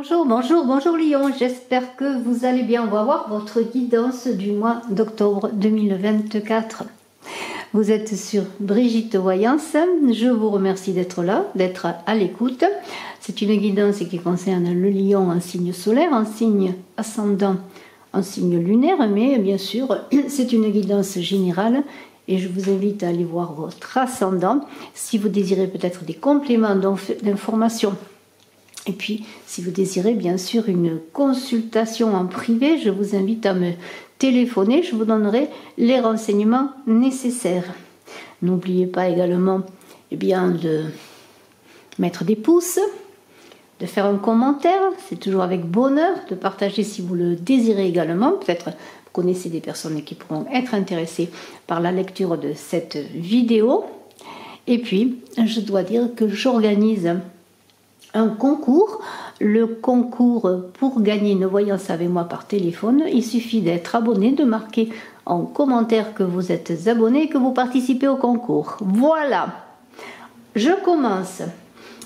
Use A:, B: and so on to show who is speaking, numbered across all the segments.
A: Bonjour, bonjour, bonjour Lion, j'espère que vous allez bien. On va voir votre guidance du mois d'octobre 2024. Vous êtes sur Brigitte Voyance, je vous remercie d'être là, d'être à l'écoute. C'est une guidance qui concerne le Lion en signe solaire, en signe ascendant, en signe lunaire, mais bien sûr c'est une guidance générale et je vous invite à aller voir votre ascendant si vous désirez peut-être des compléments d'informations. Et puis, si vous désirez bien sûr une consultation en privé, je vous invite à me téléphoner, je vous donnerai les renseignements nécessaires. N'oubliez pas également de mettre des pouces, de faire un commentaire, c'est toujours avec bonheur, de partager si vous le désirez également. Peut-être vous connaissez des personnes qui pourront être intéressées par la lecture de cette vidéo. Et puis, je dois dire que j'organise un concours, le concours pour gagner une voyance avec moi par téléphone. Il suffit d'être abonné, de marquer en commentaire que vous êtes abonné et que vous participez au concours. Voilà, je commence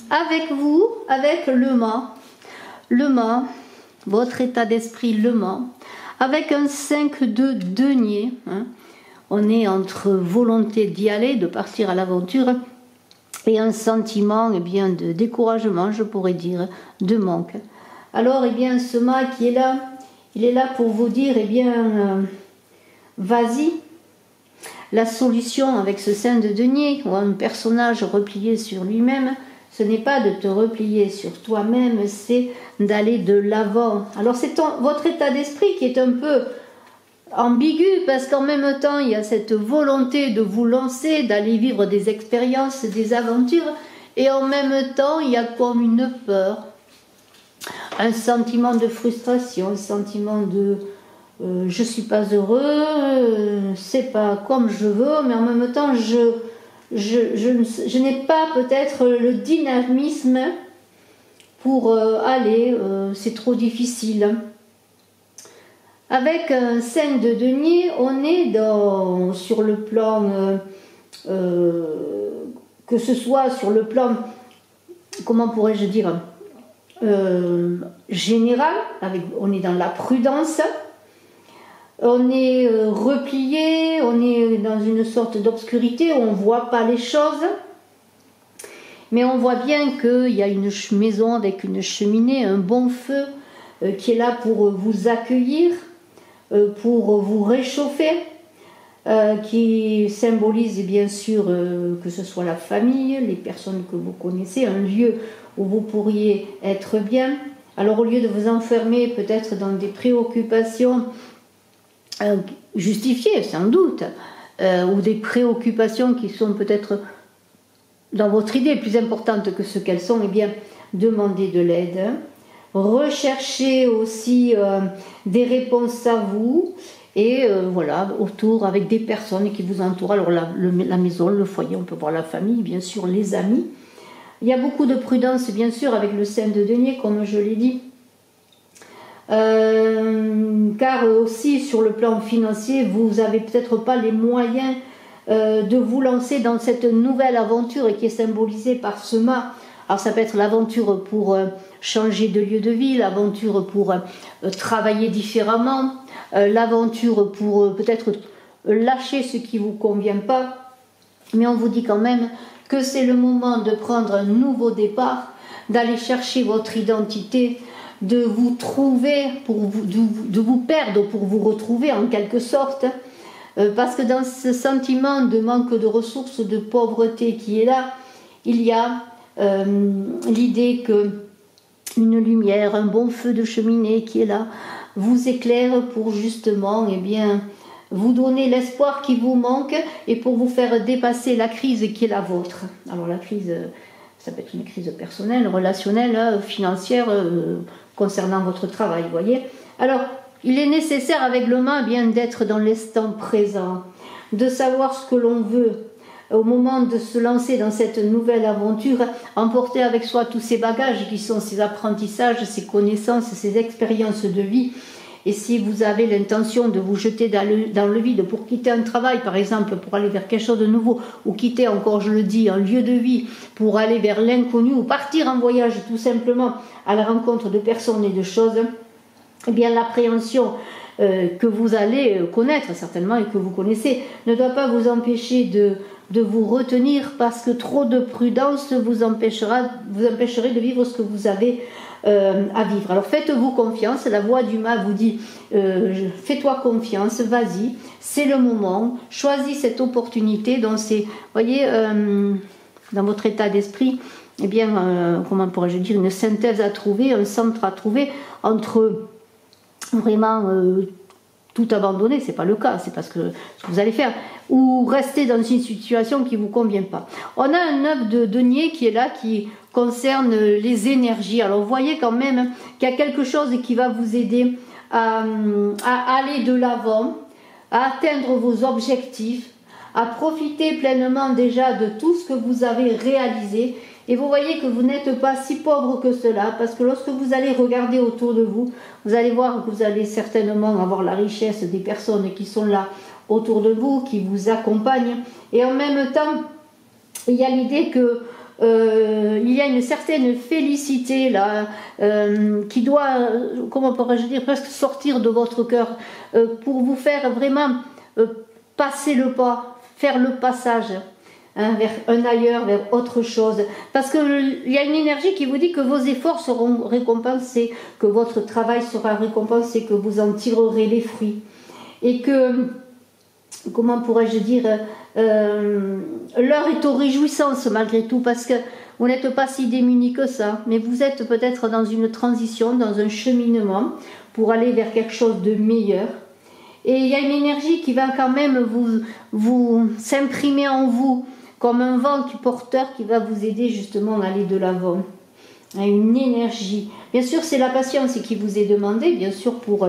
A: avec vous, avec le Mans, votre état d'esprit le Mans, avec un 5 de denier. On est entre volonté d'y aller, de partir à l'aventure, et un sentiment de découragement, je pourrais dire, de manque. Alors, ce mât qui est là, il est là pour vous dire, vas-y. La solution avec ce 5 de denier, ou un personnage replié sur lui-même, ce n'est pas de te replier sur toi-même, c'est d'aller de l'avant. Alors, c'est votre état d'esprit qui est un peu ambigu, parce qu'en même temps il y a cette volonté de vous lancer, d'aller vivre des expériences, des aventures, et en même temps il y a comme une peur, un sentiment de frustration, un sentiment de je suis pas heureux, c'est pas comme je veux, mais en même temps je n'ai pas peut-être le dynamisme pour aller, c'est trop difficile. Avec un 5 de denier, on est sur le plan, que ce soit sur le plan, comment pourrais-je dire, général, on est dans la prudence, on est replié, on est dans une sorte d'obscurité, on ne voit pas les choses, mais on voit bien qu'il y a une maison avec une cheminée, un bon feu qui est là pour vous accueillir, pour vous réchauffer, qui symbolise bien sûr que ce soit la famille, les personnes que vous connaissez, un lieu où vous pourriez être bien. Alors au lieu de vous enfermer peut-être dans des préoccupations justifiées sans doute, ou des préoccupations qui sont peut-être dans votre idée plus importantes que ce qu'elles sont, demandez de l'aide. Recherchez aussi des réponses à vous et autour avec des personnes qui vous entourent. Alors la maison, le foyer, on peut voir la famille, bien sûr les amis. Il y a beaucoup de prudence bien sûr avec le 5 de denier comme je l'ai dit. Car aussi sur le plan financier, vous n'avez peut-être pas les moyens de vous lancer dans cette nouvelle aventure qui est symbolisée par ce mât. Alors ça peut être l'aventure pour changer de lieu de vie, l'aventure pour travailler différemment, l'aventure pour peut-être lâcher ce qui ne vous convient pas. Mais on vous dit quand même que c'est le moment de prendre un nouveau départ, d'aller chercher votre identité, de vous trouver, de vous perdre pour vous retrouver en quelque sorte. Parce que dans ce sentiment de manque de ressources, de pauvreté qui est là, il y a l'idée que une lumière, un bon feu de cheminée qui est là, vous éclaire pour justement vous donner l'espoir qui vous manque et pour vous faire dépasser la crise qui est la vôtre. Alors la crise, ça peut être une crise personnelle, relationnelle, financière, concernant votre travail, vous voyez. Alors, il est nécessaire avec le mât d'être dans l'instant présent, de savoir ce que l'on veut, au moment de se lancer dans cette nouvelle aventure, emporter avec soi tous ces bagages qui sont ces apprentissages, ces connaissances, ces expériences de vie, Et si vous avez l'intention de vous jeter dans le vide pour quitter un travail, par exemple, pour aller vers quelque chose de nouveau, ou quitter, encore je le dis, un lieu de vie pour aller vers l'inconnu, ou partir en voyage tout simplement à la rencontre de personnes et de choses, eh bien l'appréhension que vous allez connaître certainement et que vous connaissez ne doit pas vous empêcher de vous retenir, parce que trop de prudence vous empêcherait de vivre ce que vous avez à vivre. Alors faites-vous confiance, la voix du mal vous dit fais-toi confiance, vas-y, c'est le moment, choisis cette opportunité. Donc c'est, voyez, dans votre état d'esprit, eh bien, comment pourrais-je dire, une synthèse à trouver, un centre à trouver entre vraiment tout abandonner, c'est pas le cas, c'est parce que ce que vous allez faire, ou rester dans une situation qui vous convient pas. On a un œuf de denier qui est là, qui concerne les énergies. Alors vous voyez quand même qu'il y a quelque chose qui va vous aider à aller de l'avant, à atteindre vos objectifs, à profiter pleinement déjà de tout ce que vous avez réalisé. Et vous voyez que vous n'êtes pas si pauvre que cela, parce que lorsque vous allez regarder autour de vous, vous allez voir que vous allez certainement avoir la richesse des personnes qui sont là autour de vous, qui vous accompagnent. Et en même temps, il y a l'idée que il y a une certaine félicité là, qui doit, comment pourrais-je dire, presque sortir de votre cœur pour vous faire vraiment passer le pas, faire le passage. Vers un ailleurs, vers autre chose. Parce qu'il y a une énergie qui vous dit que vos efforts seront récompensés, que votre travail sera récompensé, que vous en tirerez les fruits. Et que, comment pourrais-je dire, l'heure est aux réjouissances malgré tout, parce que vous n'êtes pas si démunis que ça, mais vous êtes peut-être dans une transition, dans un cheminement pour aller vers quelque chose de meilleur. Et il y a une énergie qui va quand même vous s'imprimer en vous, comme un vent porteur qui va vous aider justement à aller de l'avant. Une énergie. Bien sûr, c'est la patience qui vous est demandée, bien sûr, pour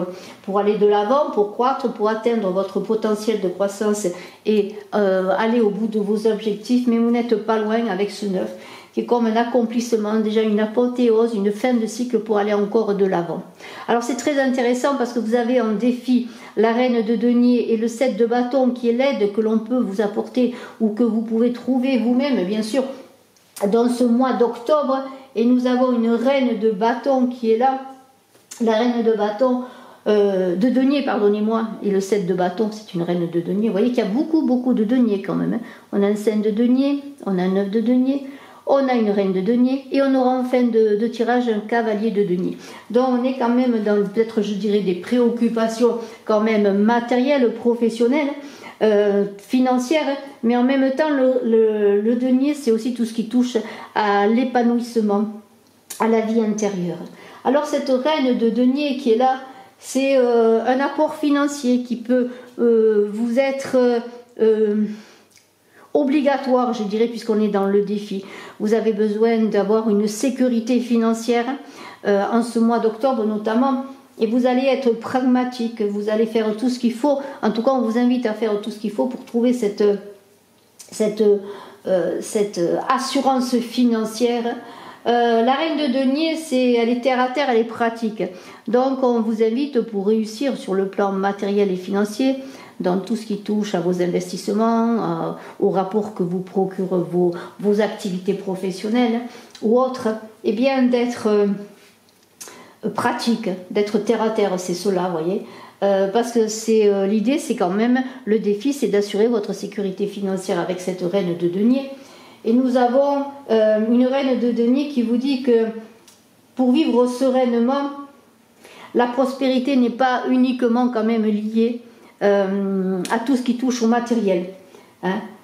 A: aller de l'avant, pour croître, pour atteindre votre potentiel de croissance et aller au bout de vos objectifs, mais vous n'êtes pas loin avec ce 9, qui est comme un accomplissement, déjà une apothéose, une fin de cycle pour aller encore de l'avant. Alors c'est très intéressant parce que vous avez en défi la reine de denier et le 7 de bâton qui est l'aide que l'on peut vous apporter ou que vous pouvez trouver vous-même, bien sûr, dans ce mois d'octobre. Et nous avons une reine de bâton qui est là, la reine de bâton, de denier, pardonnez-moi, et le 7 de bâton, c'est une reine de denier. Vous voyez qu'il y a beaucoup de denier quand même. On a un 5 de denier, on a un 9 de denier, on a une reine de denier et on aura en fin de tirage un cavalier de denier. Donc on est quand même dans peut-être je dirais des préoccupations quand même matérielles, professionnelles, financières, mais en même temps le denier c'est aussi tout ce qui touche à l'épanouissement, à la vie intérieure. Alors cette reine de denier qui est là, c'est un apport financier qui peut vous être obligatoire, je dirais, puisqu'on est dans le défi. Vous avez besoin d'avoir une sécurité financière en ce mois d'octobre notamment, et vous allez être pragmatique, vous allez faire tout ce qu'il faut. En tout cas, on vous invite à faire tout ce qu'il faut pour trouver cette assurance financière. La reine de denier, elle est terre à terre, elle est pratique. Donc, on vous invite pour réussir sur le plan matériel et financier, dans tout ce qui touche à vos investissements, au rapport que vous procurent vos activités professionnelles ou autres, eh bien d'être pratique, d'être terre à terre, c'est cela, vous voyez. Parce que l'idée, c'est quand même, le défi, c'est d'assurer votre sécurité financière avec cette reine de denier. Et nous avons une reine de denier qui vous dit que pour vivre sereinement, la prospérité n'est pas uniquement quand même liée à tout ce qui touche au matériel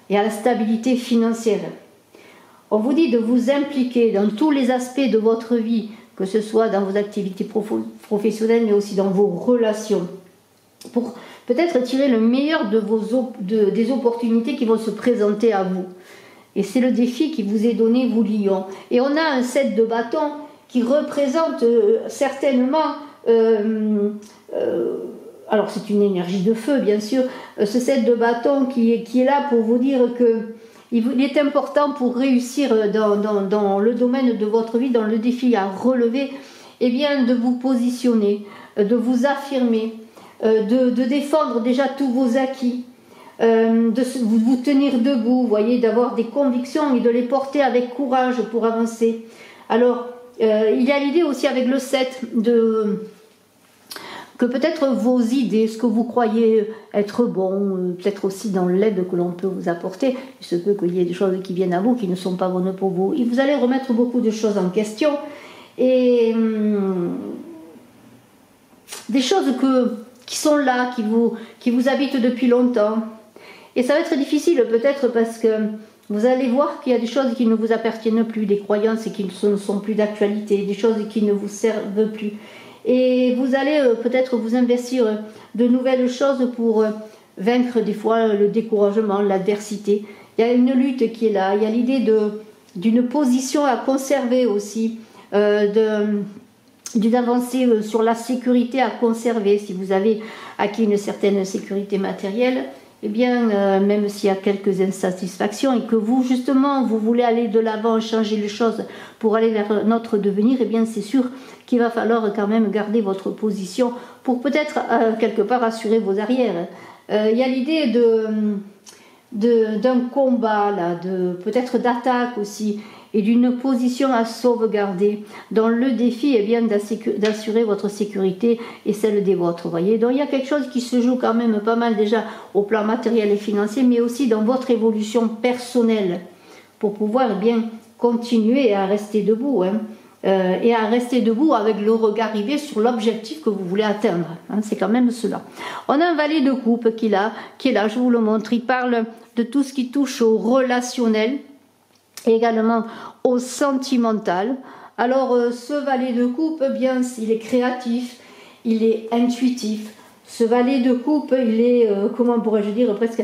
A: et à la stabilité financière. On vous dit de vous impliquer dans tous les aspects de votre vie, que ce soit dans vos activités professionnelles, mais aussi dans vos relations, pour peut-être tirer le meilleur des opportunités qui vont se présenter à vous. Et c'est le défi qui vous est donné, vous lions. Et on a un 7 de bâton qui représente certainement... alors c'est une énergie de feu, bien sûr. Ce 7 de bâton qui est là pour vous dire que il est important pour réussir dans le domaine de votre vie, dans le défi à relever, eh bien de vous positionner, de vous affirmer, de défendre déjà tous vos acquis, de vous tenir debout, vous voyez, d'avoir des convictions et de les porter avec courage pour avancer. Alors, il y a l'idée aussi avec le 7 que peut-être vos idées, ce que vous croyez être bon, peut-être aussi dans l'aide que l'on peut vous apporter, il se peut qu'il y ait des choses qui viennent à vous qui ne sont pas bonnes pour vous. Et vous allez remettre beaucoup de choses en question et des choses qui sont là, qui vous habitent depuis longtemps. Et ça va être difficile peut-être parce que vous allez voir qu'il y a des choses qui ne vous appartiennent plus, des croyances qui ne sont plus d'actualité, des choses qui ne vous servent plus. Et vous allez peut-être vous investir de nouvelles choses pour vaincre des fois le découragement, l'adversité. Il y a une lutte qui est là, il y a l'idée d'une position à conserver aussi, d'une avancée sur la sécurité à conserver. Si vous avez acquis une certaine sécurité matérielle, eh bien, même s'il y a quelques insatisfactions et que vous, justement, vous voulez aller de l'avant, changer les choses pour aller vers notre devenir, eh bien, c'est sûr qu'il va falloir quand même garder votre position pour peut-être, quelque part, assurer vos arrières. Il y a l'idée d'un combat, là, peut-être d'attaque aussi, et d'une position à sauvegarder, dont le défi est bien d'assurer votre sécurité et celle des vôtres. Vous voyez, donc il y a quelque chose qui se joue quand même pas mal déjà au plan matériel et financier, mais aussi dans votre évolution personnelle, pour pouvoir eh bien continuer à rester debout, et à rester debout avec le regard rivé sur l'objectif que vous voulez atteindre. C'est quand même cela. On a un valet de coupe qui est là, je vous le montre. Il parle de tout ce qui touche au relationnel, et également au sentimental. Alors ce valet de coupe, eh bien, il est créatif, il est intuitif. Ce valet de coupe, il est, comment pourrais-je dire, presque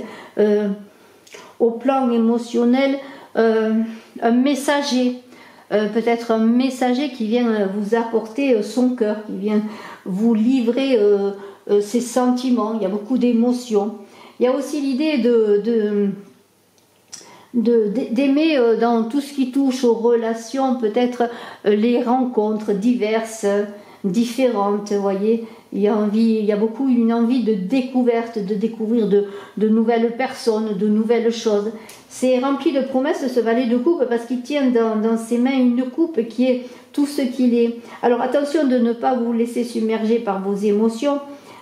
A: au plan émotionnel, un messager. Peut-être un messager qui vient vous apporter son cœur, qui vient vous livrer ses sentiments. Il y a beaucoup d'émotions. Il y a aussi l'idée d'aimer dans tout ce qui touche aux relations, peut-être les rencontres diverses, différentes, vous voyez. Il y a beaucoup une envie de découverte, de découvrir de nouvelles personnes, de nouvelles choses. C'est rempli de promesses ce valet de coupe parce qu'il tient dans ses mains une coupe qui est tout ce qu'il est. Alors attention de ne pas vous laisser submerger par vos émotions,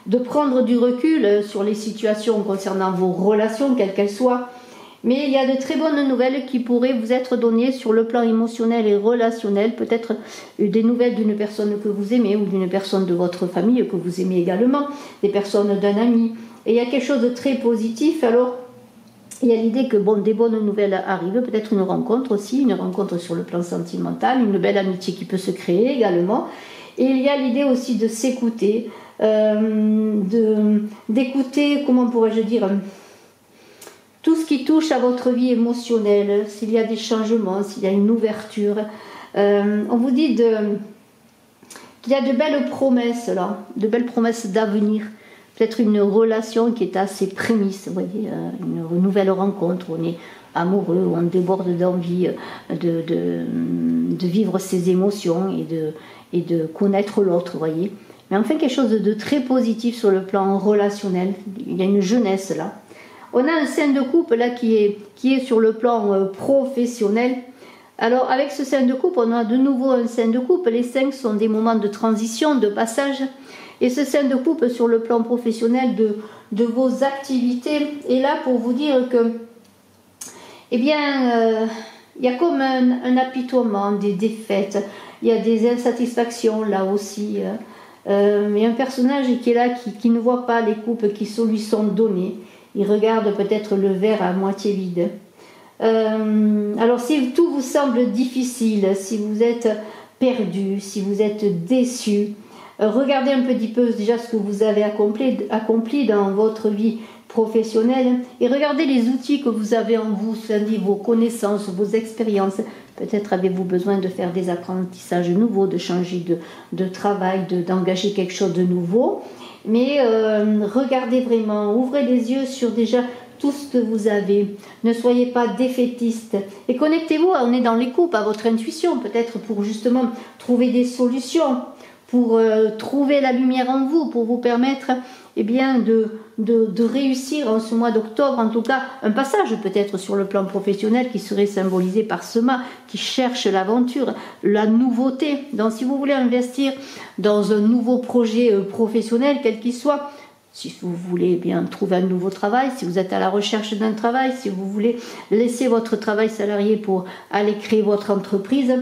A: de prendre du recul sur les situations concernant vos relations, quelles qu'elles soient. Mais il y a de très bonnes nouvelles qui pourraient vous être données sur le plan émotionnel et relationnel. Peut-être des nouvelles d'une personne que vous aimez ou d'une personne de votre famille que vous aimez également, des personnes d'un ami. Et il y a quelque chose de très positif. Alors, il y a l'idée que des bonnes nouvelles arrivent. Peut-être une rencontre aussi, une rencontre sur le plan sentimental, une belle amitié qui peut se créer également. Et il y a l'idée aussi de s'écouter, d'écouter, comment pourrais-je dire, tout ce qui touche à votre vie émotionnelle, s'il y a des changements, s'il y a une ouverture. On vous dit qu'il y a de belles promesses là, de belles promesses d'avenir. Peut-être une relation qui est à ses prémices, vous voyez, une nouvelle rencontre, où on est amoureux, où on déborde d'envie de vivre ses émotions et de connaître l'autre, vous voyez. Mais enfin, quelque chose de très positif sur le plan relationnel. Il y a une jeunesse là. On a un 5 de coupe là qui est sur le plan professionnel. Alors avec ce 5 de coupe, on a de nouveau un 5 de coupe. Les 5 sont des moments de transition, de passage. Et ce 5 de coupe sur le plan professionnel de vos activités est là pour vous dire que, eh bien, il y a comme un apitoiement, des défaites. Il y a des insatisfactions là aussi. Il y a un personnage qui est là, qui ne voit pas les coupes qui lui sont données. Il regarde peut-être le verre à moitié vide. Alors si tout vous semble difficile, si vous êtes perdu, si vous êtes déçu, regardez un petit peu déjà ce que vous avez accompli dans votre vie professionnelle et regardez les outils que vous avez en vous, c'est-à-dire vos connaissances, vos expériences. Peut-être avez-vous besoin de faire des apprentissages nouveaux, de changer de travail, d'engager quelque chose de nouveau. Mais regardez vraiment, ouvrez les yeux sur déjà tout ce que vous avez. Ne soyez pas défaitiste. Et connectez-vous, on est dans les coupes, à votre intuition, peut-être pour justement trouver des solutions, pour trouver la lumière en vous, pour vous permettre eh bien, de réussir en ce mois d'octobre, en tout cas un passage peut-être sur le plan professionnel qui serait symbolisé par ce mât qui cherche l'aventure, la nouveauté. Donc si vous voulez investir dans un nouveau projet professionnel, quel qu'il soit, si vous voulez bien trouver un nouveau travail, si vous êtes à la recherche d'un travail, si vous voulez laisser votre travail salarié pour aller créer votre entreprise,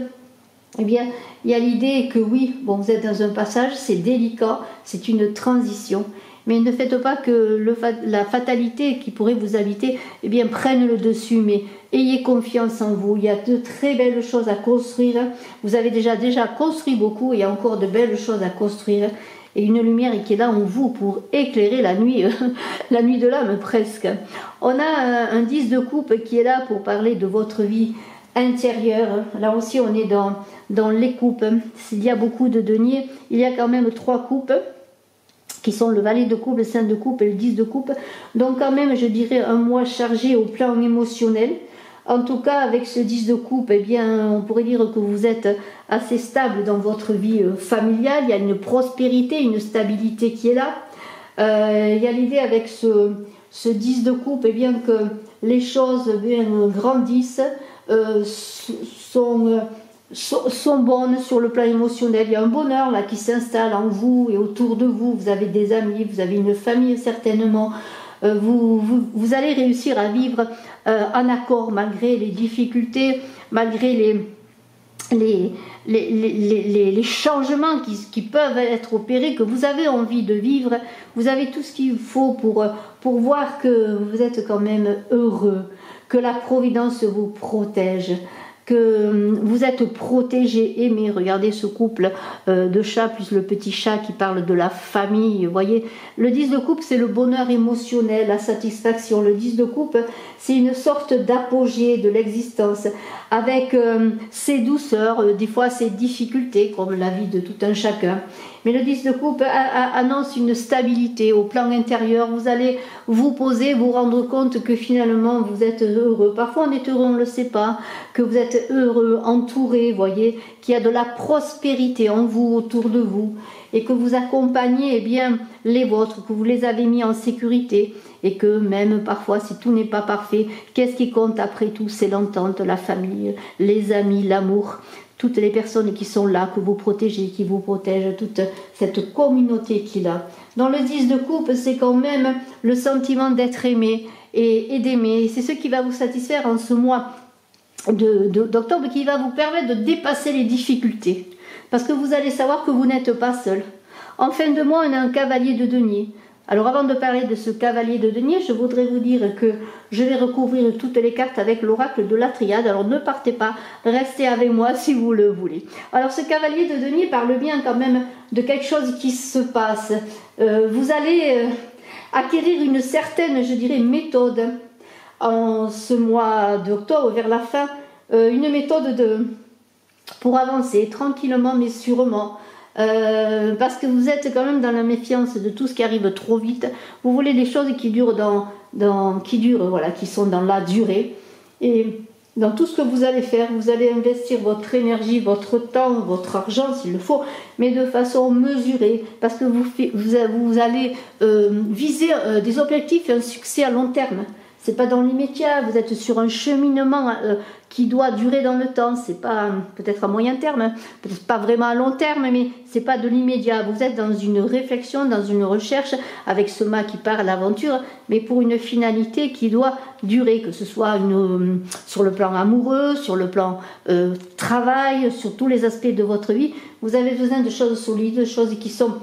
A: eh bien, il y a l'idée que oui, bon, vous êtes dans un passage, c'est délicat, c'est une transition, mais ne faites pas que la fatalité qui pourrait vous habiter, eh bien, prenne le dessus, mais ayez confiance en vous. Il y a de très belles choses à construire. Vous avez déjà construit beaucoup, il y a encore de belles choses à construire. Et une lumière qui est là en vous pour éclairer la nuit, la nuit de l'âme presque. On a un 10 de coupe qui est là pour parler de votre vie intérieure. Là aussi on est dans les coupes. S'il y a beaucoup de deniers, il y a quand même 3 coupes qui sont le valet de coupe, le 5 de coupe et le 10 de coupe. Donc quand même je dirais un mois chargé au plan émotionnel. En tout cas, avec ce 10 de coupe, eh bien, on pourrait dire que vous êtes assez stable dans votre vie familiale. Il y a une prospérité, une stabilité qui est là. Il y a l'idée avec ce 10 de coupe, eh bien, que les choses grandissent, sont bonnes sur le plan émotionnel. Il y a un bonheur là qui s'installe en vous et autour de vous. Vous avez des amis, vous avez une famille certainement. Vous allez réussir à vivre en accord malgré les difficultés, malgré les changements qui peuvent être opérés, que vous avez envie de vivre. Vous avez tout ce qu'il faut pour voir que vous êtes quand même heureux, que la Providence vous protège, que vous êtes protégé, aimé. Regardez ce couple de chats plus le petit chat qui parle de la famille. Vous voyez, le 10 de coupe, c'est le bonheur émotionnel, la satisfaction. Le 10 de coupe, c'est une sorte d'apogée de l'existence avec ses douceurs, des fois ses difficultés, comme la vie de tout un chacun. Mais le 10 de coupe annonce une stabilité au plan intérieur. Vous allez vous poser, vous rendre compte que finalement vous êtes heureux. Parfois on est heureux, on ne le sait pas, que vous êtes heureux, entouré, voyez, qu'il y a de la prospérité en vous, autour de vous, et que vous accompagnez eh bien, les vôtres, que vous les avez mis en sécurité, et que même parfois, si tout n'est pas parfait, qu'est-ce qui compte après tout? C'est l'entente, la famille, les amis, l'amour, toutes les personnes qui sont là, que vous protégez, qui vous protègent, toute cette communauté qu'il a. Dans le 10 de coupe, c'est quand même le sentiment d'être aimé et d'aimer. C'est ce qui va vous satisfaire en ce mois d'octobre, qui va vous permettre de dépasser les difficultés. Parce que vous allez savoir que vous n'êtes pas seul. En fin de mois, on a un cavalier de denier. Alors avant de parler de ce cavalier de denier, je voudrais vous dire que je vais recouvrir toutes les cartes avec l'oracle de la triade. Alors ne partez pas, restez avec moi si vous le voulez. Alors ce cavalier de denier parle bien quand même de quelque chose qui se passe. Vous allez acquérir une certaine, je dirais, méthode en ce mois d'octobre, vers la fin, une méthode pour avancer tranquillement mais sûrement. Parce que vous êtes quand même dans la méfiance de tout ce qui arrive trop vite. Vous voulez des choses qui durent qui sont dans la durée. Et dans tout ce que vous allez faire, vous allez investir votre énergie, votre temps, votre argent s'il le faut, mais de façon mesurée, parce que vous allez viser des objectifs et un succès à long terme. C'est pas dans l'immédiat, vous êtes sur un cheminement qui doit durer dans le temps. C'est pas peut-être à moyen terme, peut-être pas vraiment à long terme, mais c'est pas de l'immédiat. Vous êtes dans une réflexion, dans une recherche avec ce mât qui part à l'aventure, mais pour une finalité qui doit durer, que ce soit sur le plan amoureux, sur le plan travail, sur tous les aspects de votre vie. Vous avez besoin de choses solides, de choses qui sont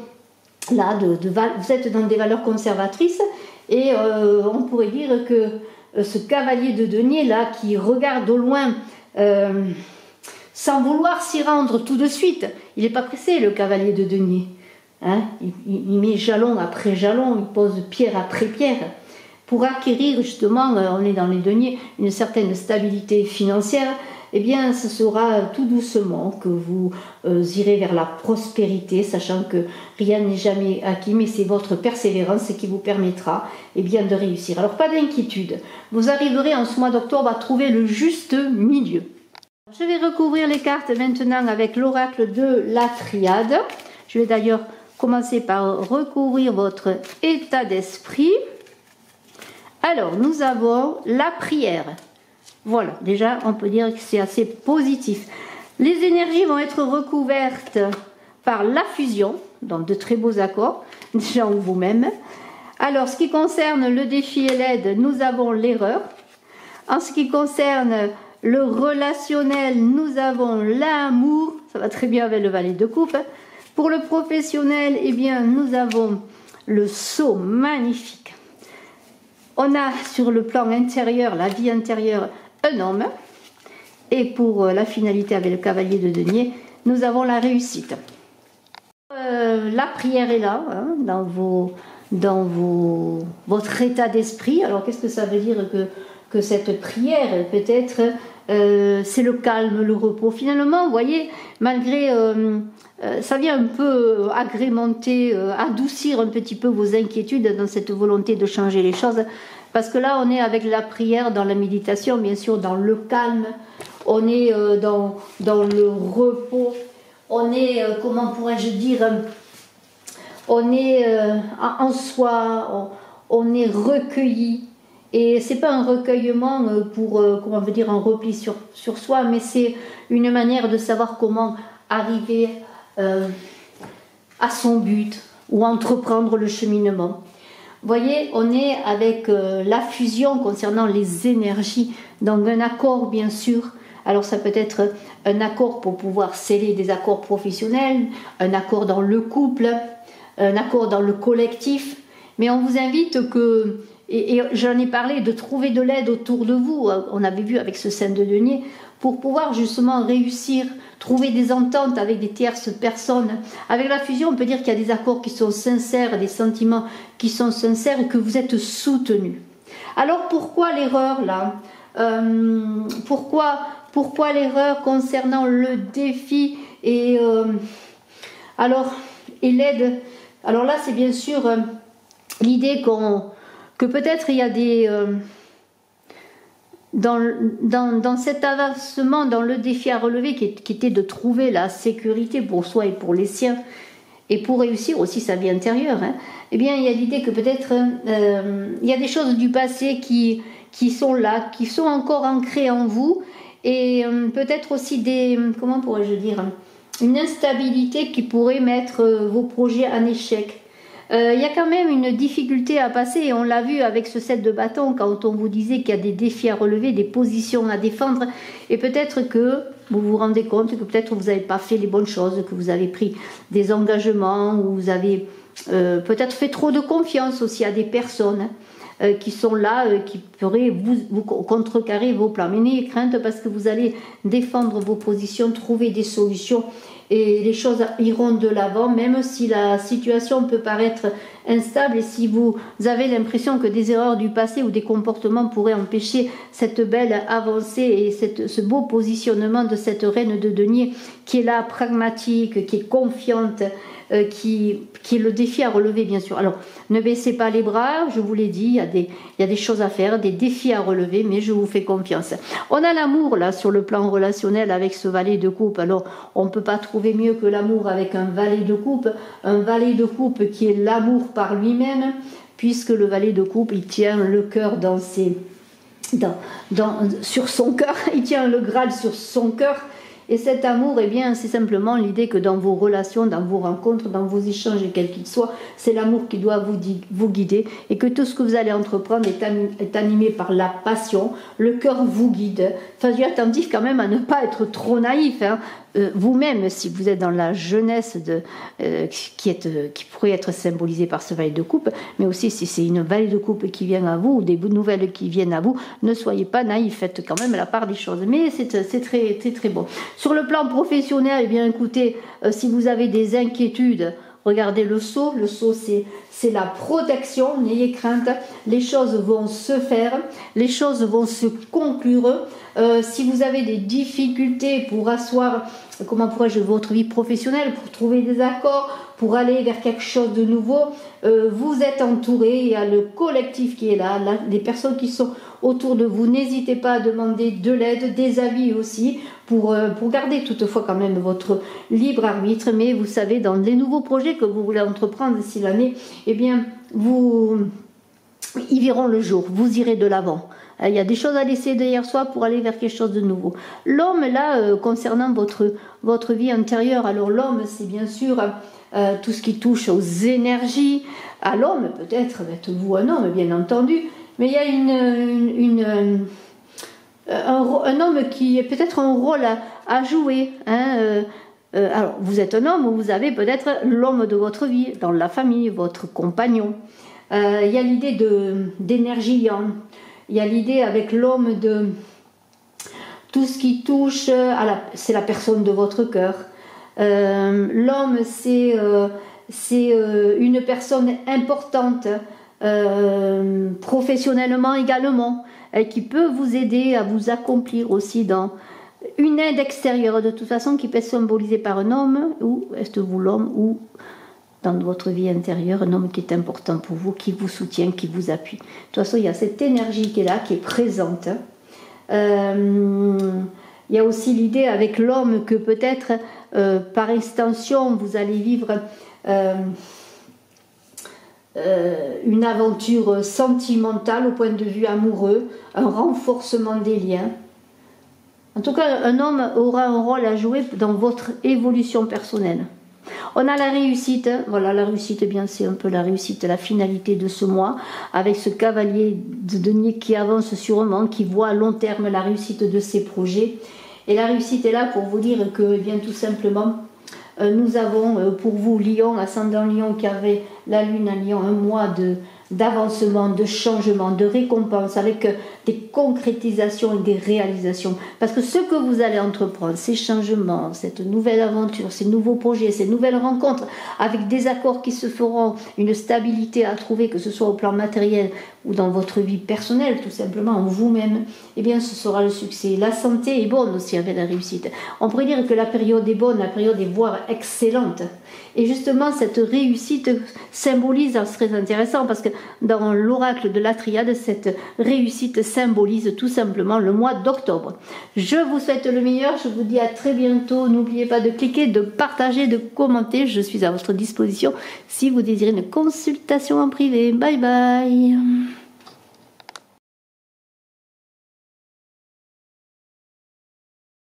A: là, vous êtes dans des valeurs conservatrices. Et on pourrait dire que ce cavalier de denier là qui regarde au loin sans vouloir s'y rendre tout de suite, il n'est pas pressé le cavalier de denier, hein, il met jalon après jalon, il pose pierre après pierre pour acquérir justement, on est dans les deniers, une certaine stabilité financière. Eh bien, ce sera tout doucement que vous irez vers la prospérité, sachant que rien n'est jamais acquis, mais c'est votre persévérance qui vous permettra eh bien, de réussir. Alors, pas d'inquiétude, vous arriverez en ce mois d'octobre à trouver le juste milieu. Je vais recouvrir les cartes maintenant avec l'oracle de la triade. Je Je vais d'ailleurs commencer par recouvrir votre état d'esprit. Alors, nous avons la prière. Voilà, déjà, on peut dire que c'est assez positif. Les énergies vont être recouvertes par la fusion, donc de très beaux accords, déjà en vous-même. Alors, ce qui concerne le défi et l'aide, nous avons l'erreur. En ce qui concerne le relationnel, nous avons l'amour. Ça va très bien avec le valet de coupe. Pour le professionnel, eh bien, nous avons le sceau magnifique. On a sur le plan intérieur, la vie intérieure, un homme. Et pour la finalité avec le cavalier de denier, nous avons la réussite. La prière est là, hein, dans votre état d'esprit. Alors qu'est-ce que ça veut dire que cette prière, peut-être, c'est le calme, le repos. Finalement, vous voyez, malgré, ça vient un peu agrémenter, adoucir un petit peu vos inquiétudes dans cette volonté de changer les choses. Parce que là, on est avec la prière, dans la méditation, bien sûr, dans le calme. On est dans le repos. On est, comment pourrais-je dire, on est en soi, on est recueilli. Et c'est pas un recueillement pour, comment on veut dire, un repli sur soi, mais c'est une manière de savoir comment arriver à son but ou entreprendre le cheminement. Vous voyez, on est avec la fusion concernant les énergies, donc un accord bien sûr. Alors ça peut être un accord pour pouvoir sceller des accords professionnels, un accord dans le couple, un accord dans le collectif, mais on vous invite que, et j'en ai parlé, de trouver de l'aide autour de vous, on avait vu avec ce Saint de denier, pour pouvoir justement réussir, trouver des ententes avec des tierces personnes. Avec la fusion, on peut dire qu'il y a des accords qui sont sincères, des sentiments qui sont sincères et que vous êtes soutenus. Alors pourquoi l'erreur là? Pourquoi l'erreur concernant le défi et l'aide? Alors là, c'est bien sûr l'idée que peut-être il y a des dans cet avancement, dans le défi à relever qui était de trouver la sécurité pour soi et pour les siens et pour réussir aussi sa vie intérieure, hein, eh bien il y a l'idée que peut-être il y a des choses du passé qui sont là, qui sont encore ancrées en vous et peut-être aussi des, comment pourrais-je dire, une instabilité qui pourrait mettre vos projets en échec. Il y a quand même une difficulté à passer et on l'a vu avec ce 7 de bâton quand on vous disait qu'il y a des défis à relever, des positions à défendre et peut-être que vous vous rendez compte que peut-être vous n'avez pas fait les bonnes choses, que vous avez pris des engagements ou vous avez peut-être fait trop de confiance aussi à des personnes qui sont là, qui pourraient vous contrecarrer vos plans. Mais n'ayez crainte parce que vous allez défendre vos positions, trouver des solutions et les choses iront de l'avant, même si la situation peut paraître instable et si vous avez l'impression que des erreurs du passé ou des comportements pourraient empêcher cette belle avancée et ce beau positionnement de cette reine de denier qui est là, pragmatique, qui est confiante, qui est le défi à relever bien sûr. Alors ne baissez pas les bras, je vous l'ai dit, il y a des choses à faire, des défis à relever, mais je vous fais confiance. On a l'amour là sur le plan relationnel avec ce valet de coupe. Alors on ne peut pas trouver mieux que l'amour avec un valet de coupe qui est l'amour par lui-même, puisque le valet de coupe il tient le cœur sur son cœur, il tient le Graal sur son cœur. Et cet amour, eh bien, c'est simplement l'idée que dans vos relations, dans vos rencontres, dans vos échanges, quels qu'ils soient, c'est l'amour qui doit vous guider et que tout ce que vous allez entreprendre est animé par la passion. Le cœur vous guide. Soyez attentif quand même à ne pas être trop naïf. Hein. Vous-même, si vous êtes dans la jeunesse qui pourrait être symbolisée par ce valet de coupe, mais aussi si c'est une valet de coupe qui vient à vous ou des nouvelles qui viennent à vous, ne soyez pas naïf, faites quand même la part des choses. Mais c'est très, très, très bon. Sur le plan professionnel, eh bien écoutez, si vous avez des inquiétudes, regardez le sceau. Le sceau, c'est la protection, n'ayez crainte, les choses vont se faire, les choses vont se conclure. Si vous avez des difficultés pour asseoir, comment pourrais-je, votre vie professionnelle, pour trouver des accords, pour aller vers quelque chose de nouveau, vous êtes entouré, il y a le collectif qui est là, les personnes qui sont autour de vous, n'hésitez pas à demander de l'aide, des avis aussi, pour garder toutefois quand même votre libre arbitre, mais vous savez, dans les nouveaux projets que vous voulez entreprendre d'ici l'année, eh bien, ils verront le jour, vous irez de l'avant. Il y a des choses à laisser derrière soi pour aller vers quelque chose de nouveau. L'homme, là, concernant votre vie intérieure, alors l'homme, c'est bien sûr tout ce qui touche aux énergies. À l'homme, peut-être, êtes-vous un homme, bien entendu, mais il y a un homme qui a peut-être un rôle à jouer. Alors, vous êtes un homme, vous avez peut-être l'homme de votre vie, dans la famille, votre compagnon. Il y a l'idée d'énergie, il y a l'idée avec l'homme de tout ce qui touche c'est la personne de votre cœur. L'homme, c'est une personne importante, professionnellement également, qui peut vous aider à vous accomplir aussi dans une aide extérieure, de toute façon, qui peut être symbolisée par un homme, ou êtes-vous l'homme, ou dans votre vie intérieure, un homme qui est important pour vous, qui vous soutient, qui vous appuie. De toute façon, il y a cette énergie qui est là, qui est présente. Il y a aussi l'idée avec l'homme que peut-être, par extension, vous allez vivre une aventure sentimentale au point de vue amoureux, un renforcement des liens. En tout cas, un homme aura un rôle à jouer dans votre évolution personnelle. On a la réussite, voilà, la réussite, eh bien, c'est un peu la réussite, la finalité de ce mois, avec ce cavalier de denier qui avance sûrement, qui voit à long terme la réussite de ses projets. Et la réussite est là pour vous dire que, eh bien, tout simplement, nous avons pour vous, Lion, ascendant Lion, qui avait la lune à Lion, un mois d'avancement, de changement, de récompense, avec des concrétisations et des réalisations. Parce que ce que vous allez entreprendre, ces changements, cette nouvelle aventure, ces nouveaux projets, ces nouvelles rencontres, avec des accords qui se feront, une stabilité à trouver, que ce soit au plan matériel ou dans votre vie personnelle, tout simplement, en vous-même, eh bien, ce sera le succès. La santé est bonne aussi avec la réussite. On pourrait dire que la période est bonne, la période est voire excellente. Et justement, cette réussite symbolise, c'est très intéressant, parce que dans l'oracle de la triade, cette réussite symbolise tout simplement le mois d'octobre. Je vous souhaite le meilleur, je vous dis à très bientôt. N'oubliez pas de cliquer, de partager, de commenter. Je suis à votre disposition si vous désirez une consultation en privé. Bye bye.